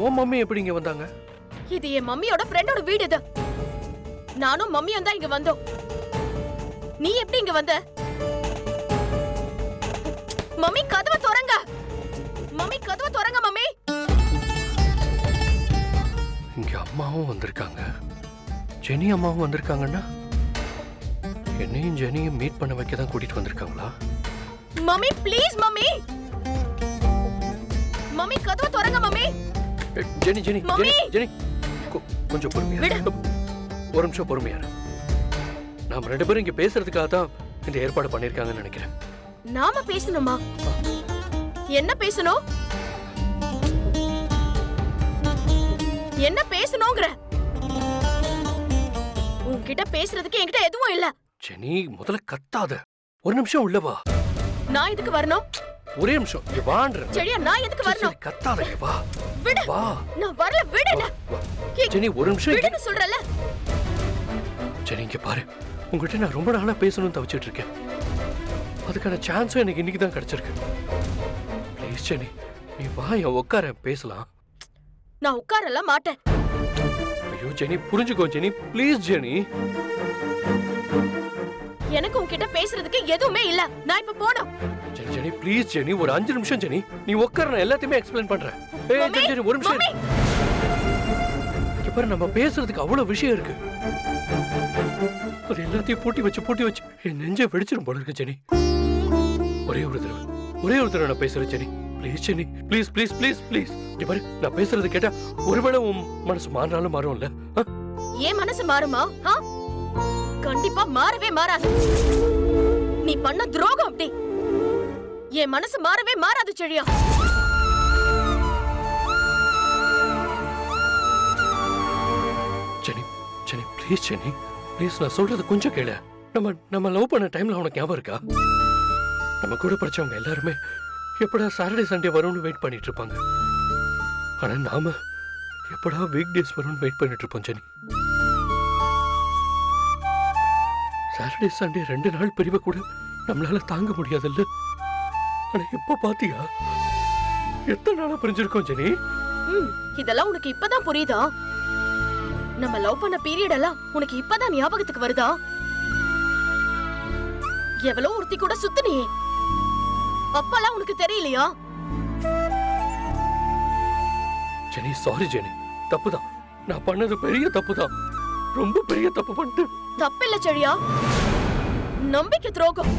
உன் மம்மி எப்படி இங்க வந்தாங்க? இது என் மம்மியோட ஃப்ரெண்டோட வீடு இது. நானும் மம்மியும் தான் இங்க வந்தோம். நீ எப்படி இங்க வந்த? மம்மி கதவை திறங்க. மம்மி கதவை திறங்க மம்மி. இங்க அம்மாவும் வந்திருக்காங்க, ஜெனி அம்மாவும் வந்திருக்காங்கன்னா என்னையும் ஜெனியும் மீட் பண்ண வைக்க தான் கூட்டிட்டு வந்திருக்காங்களா? Mummy please mummy. மம்மி கதவை திறங்க mummy. Jenny Jenny mummy. Jenny கொஞ்சம் பொறுமையா இரு. ஒரு நிமிஷம் பொறுமையா இரு. நாம ரெண்டு பேரும் இங்க பேசுறதுக்காக தான் இந்த ஏற்பாடு பண்ணிருக்காங்கன்னு நினைக்கிறேன். நாம பேசணுமா? என்ன பேசணும்? என்ன பேசணும்ங்கற? உன்கிட்ட பேசுறதுக்கு என்கிட்ட எதுவும் இல்ல. ஜெனி முதல்ல கத்தாத. ஒரு நிமிஷம் உள்ள வா. நான் எதுக்கு வரணும்? ஒரே நிமிஷம் இங்க வான்ற. சரியா நான் எதுக்கு வரணும்? கத்தாத இங்க வா. விடு. வா. நான் வரல விடுடா. ஜெனி ஒரு நிமிஷம் விடுன்னு சொல்றல. ஜெனி இங்க பாரு. உங்ககிட்ட நான் ரொம்ப நாளா பேசணும்னு தவிச்சிட்டு இருக்கேன். அதுக்கான சான்ஸும் எனக்கு இன்னைக்கு தான் கிடைச்சிருக்கு. ப்ளீஸ் ஜெனி நீ வா, என் உட்கார பேசலாம். நான் உட்காரலாம் மாட்டேன். ஐயோ ஜெனி புரிஞ்சுக்கோ ஜெனி, ப்ளீஸ் ஜெனி. எனக்கு உன்கிட்ட பேசுறதுக்கு எதுவுமே இல்ல. நான் இப்ப போறேன். ஜெனி ஜெனி ப்ளீஸ் ஜெனி ஒரு 5 நிமிஷம் ஜெனி. நீ உட்கார, நான் எல்லாத்தையுமே எக்ஸ்பிளைன் பண்றேன். ஏய் ஜெனி ஜெனி ஒரு நிமிஷம். இங்க பாரு, நம்ம பேசுறதுக்கு அவ்வளவு விஷயம் இருக்கு. அது எல்லாத்தையும் பூட்டி வச்சு என் நெஞ்சை வெடிச்சிரும் போல இருக்கு ஜெனி. ஒரே ஒரு தடவை நான் பேசுறேன் Jenny. Please Jenny please please please please. இங்க பாரு, நான் பேசுறது கேட்டா ஒருவேளை உன் மனசு மாறினாலும் மாறும்ல. ஏன் மனசு மாறுமா? கண்டிப்பா மாறவே மாறாது. நீ பண்ண துரோகம் அப்படி. என் மனசு மாறவே மாறாது செழியா. Jenny Jenny please Jenny please, நான் சொல்றது கொஞ்சம் கேளு. நம்ம லவ் பண்ண டைம்ல உனக்கு ஞாபகம் இருக்கா? நம்ம கூட படிச்சவங்க எல்லாருமே எப்படா சாட்டர்டே சண்டே வரும்னு வெயிட் பண்ணிட்டு இருப்பாங்க. ஆனா நாம எப்படா வீக் டேஸ் வரும்னு வெயிட் பண்ணிட்டு இருப்போம் ஜெனி. சாட்டர்டே சண்டே 2 நாள் பிரிவை கூட நம்மளால தாங்க முடியாதுல்ல. ஆனா எப்ப பாத்தியா எத்தனை நாளா பிரிஞ்சிருக்கோம் ஜெனி. இதெல்லாம் உனக்கு இப்பதான் புரியுதா? நம்ம லவ் பண்ண பீரியட் எல்லாம் உனக்கு இப்பதான் ஞாபகத்துக்கு வருதா? எவ்வளவு ஒருத்தி கூட சுத்துனியே, அப்பெல்லாம் உனக்கு தெரியலையா? ஜெனி சாரி ஜெனி, தப்புதான். நான் பண்ணது பெரிய தப்புதான், ரொம்ப பெரிய தப்பு பண்ணிட்டு. தப்பில்ல செழியா, நம்பிக்கை துரோகம்.